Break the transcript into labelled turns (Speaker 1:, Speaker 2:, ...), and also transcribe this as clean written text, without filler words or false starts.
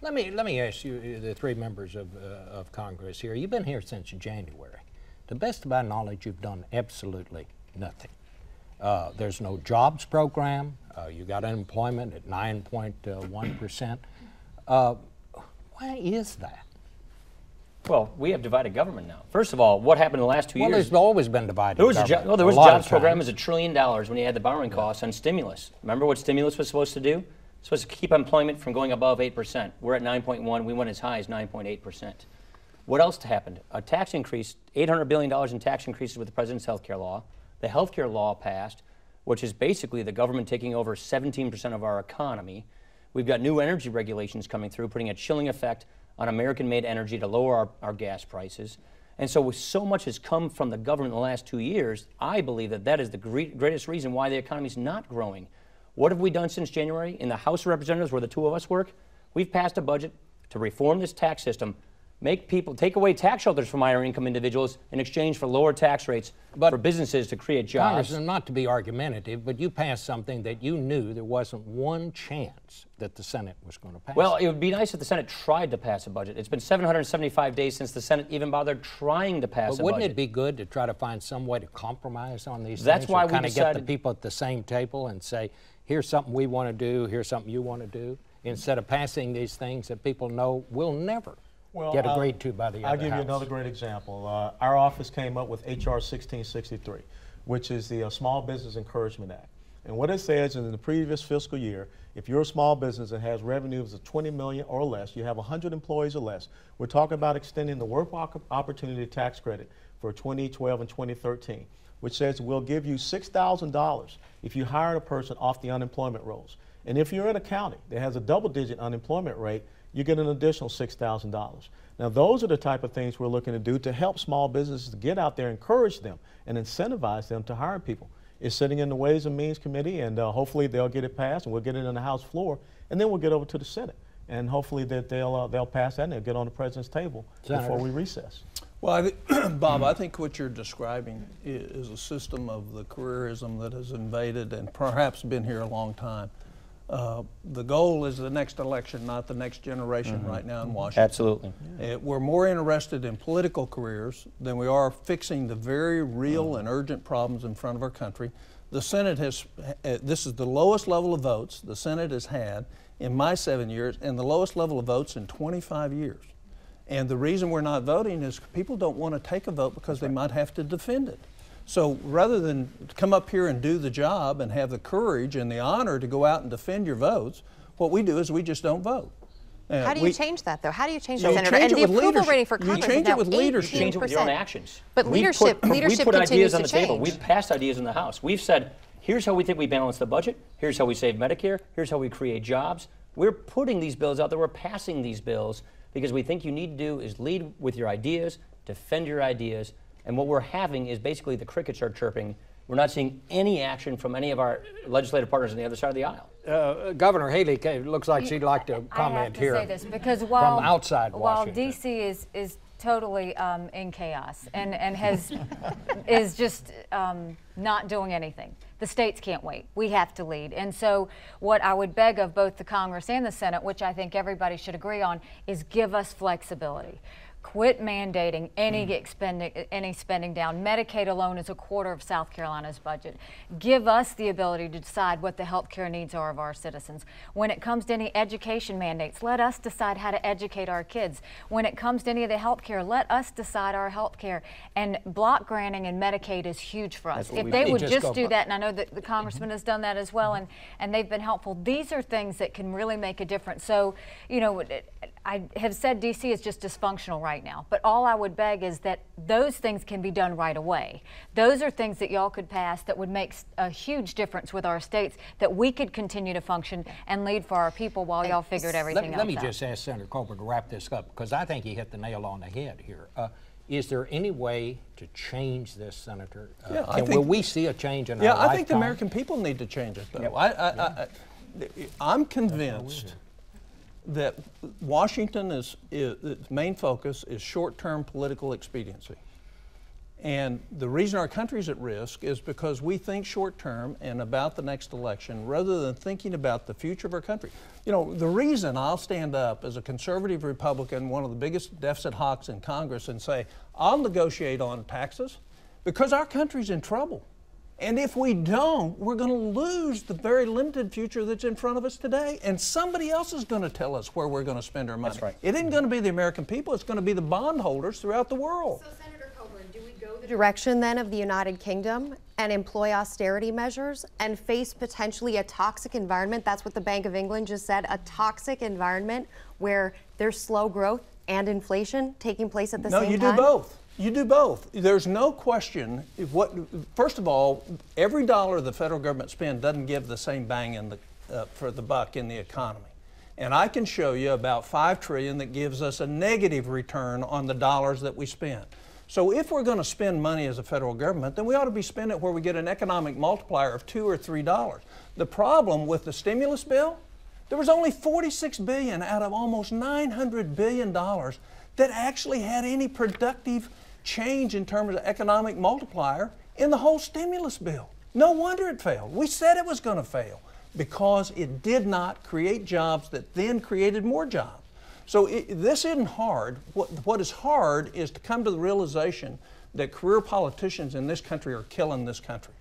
Speaker 1: Let me ask you, the three members of Congress here. You've been here since January. To the best of my knowledge, you've done absolutely nothing. There's no jobs program. You got unemployment at 9.1%. Why is that?
Speaker 2: Well, we have divided government now. First of all, what happened in the last 2 years?
Speaker 1: Well, there's always been divided government.
Speaker 2: There was a jobs program. It was $1 trillion when you had the borrowing costs on stimulus. Remember what stimulus was supposed to do? It's supposed to keep employment from going above 8%. We're at 9.1. We went as high as 9.8%. What else happened? A tax increase, $800 billion in tax increases with the president's health care law. The health care law passed, which is basically the government taking over 17% of our economy. We've got new energy regulations coming through, putting a chilling effect on American-made energy to lower our gas prices. And so much has come from the government in the last 2 years. I believe that is the greatest reason why the economy is not growing. What have we done since January? In the House of Representatives, where the two of us work, we've passed a budget to reform this tax system, make people take away tax shelters from higher income individuals in exchange for lower tax rates for businesses to create jobs.
Speaker 1: Congressman, not to be argumentative, but you passed something that you knew there wasn't one chance that the Senate was going to pass.
Speaker 2: Well, it would be nice if the Senate tried to pass a budget. It's been 775 days since the Senate even bothered trying to pass a budget.
Speaker 1: Wouldn't it be good to try to find some way to compromise on these things?
Speaker 2: That's why we
Speaker 1: kind of get
Speaker 2: decided
Speaker 1: the people at the same table and say, here's something we want to do, here's something you want to do, instead of passing these things that people know will never get agreed to by the other
Speaker 3: I'll give
Speaker 1: house.
Speaker 3: you another great example. Our office came up with H.R. 1663, which is the Small Business Encouragement Act. And what it says is in the previous fiscal year, if you're a small business that has revenues of $20 million or less, you have 100 employees or less, we're talking about extending the Work Opportunity Tax Credit for 2012 and 2013, which says we'll give you $6,000 if you hire a person off the unemployment rolls. And if you're in a county that has a double-digit unemployment rate, you get an additional $6,000. Now, those are the type of things we're looking to do to help small businesses to get out there, encourage them, and incentivize them to hire people. It's sitting in the Ways and Means Committee, and hopefully they'll get it passed, and we'll get it on the House floor, and then we'll get over to the Senate. And hopefully that they'll pass that and they'll get on the President's table before we recess.
Speaker 4: Well, Bob, I think what you're describing is a system of the careerism that has invaded and perhaps been here a long time. The goal is the next election, not the next generation right now in Washington.
Speaker 2: Absolutely.
Speaker 4: We're more interested in political careers than we are fixing the very real and urgent problems in front of our country. The Senate has, this is the lowest level of votes the Senate has had in my 7 years and the lowest level of votes in 25 years. And the reason we're not voting is people don't want to take a vote because they might have to defend it. So rather than come up here and do the job and have the courage and the honor to go out and defend your votes, what we do is we just don't vote.
Speaker 5: How do you change that, though? How do you change that, Senator?
Speaker 4: And
Speaker 5: the approval rating for Congress
Speaker 4: you change it with leadership.
Speaker 2: You change it with your own actions.
Speaker 5: But leadership
Speaker 2: we put
Speaker 5: continues
Speaker 2: ideas on
Speaker 5: to
Speaker 2: the table.
Speaker 5: change.
Speaker 2: We've passed ideas in the House. We've said, here's how we think we balance the budget. Here's how we save Medicare. Here's how we create jobs. We're putting these bills out there. We're passing these bills because we think you need to do is lead with your ideas, defend your ideas, and what we're having is basically the crickets are chirping. We're not seeing any action from any of our legislative partners on the other side of the aisle.
Speaker 1: Governor Haley looks like she'd like to comment here.
Speaker 6: I have to say this because while
Speaker 1: from outside Washington.
Speaker 6: While D.C. is totally in chaos and is just not doing anything, the states can't wait. We have to lead. And so what I would beg of both the Congress and the Senate, which I think everybody should agree on, is give us flexibility. Quit mandating any spending down. Medicaid alone is a quarter of South Carolina's budget. Give us the ability to decide what the health care needs are of our citizens. When it comes to any education mandates, let us decide how to educate our kids. When it comes to any of the health care, let us decide our health care. And block granting and Medicaid is huge for us. If they would just do that, and I know that the Congressman has done that as well, and they've been helpful, these are things that can really make a difference. So, you know, I have said D.C. is just dysfunctional right now, but all I would beg is that those things can be done right away. Those are things that y'all could pass that would make a huge difference with our states, that we could continue to function and lead for our people while y'all figured everything else out.
Speaker 1: Let me just ask Senator Colbert to wrap this up, because I think he hit the nail on the head here. Is there any way to change this, Senator? Will we see a change in our lifetime?
Speaker 4: Yeah, I think the American people need to change it, though. I'm convinced that Washington its main focus is short-term political expediency. And the reason our country's at risk is because we think short term and about the next election rather than thinking about the future of our country. You know, the reason I'll stand up as a conservative Republican, one of the biggest deficit hawks in Congress, and say, I'll negotiate on taxes, because our country's in trouble. And if we don't, we're going to lose the very limited future that's in front of us today. And somebody else is going to tell us where we're going to spend our money.
Speaker 2: That's right.
Speaker 4: It isn't going to be the American people, it's going to be the bondholders throughout the world.
Speaker 5: So, Senator Coburn, do we go the direction then of the United Kingdom and employ austerity measures and face potentially a toxic environment? That's what the Bank of England just said, a toxic environment where there's slow growth and inflation taking place at the same time?
Speaker 4: No, you do both. You do both. There's no question. First of all, every dollar the federal government spends doesn't give the same bang in for the buck in the economy. And I can show you about $5 trillion that gives us a negative return on the dollars that we spend. So if we're going to spend money as a federal government, then we ought to be spending it where we get an economic multiplier of $2 or $3. The problem with the stimulus bill, there was only $46 billion out of almost $900 billion that actually had any productive change in terms of economic multiplier in the whole stimulus bill. No wonder it failed. We said it was going to fail because it did not create jobs that then created more jobs. So this isn't hard. What is hard is to come to the realization that career politicians in this country are killing this country.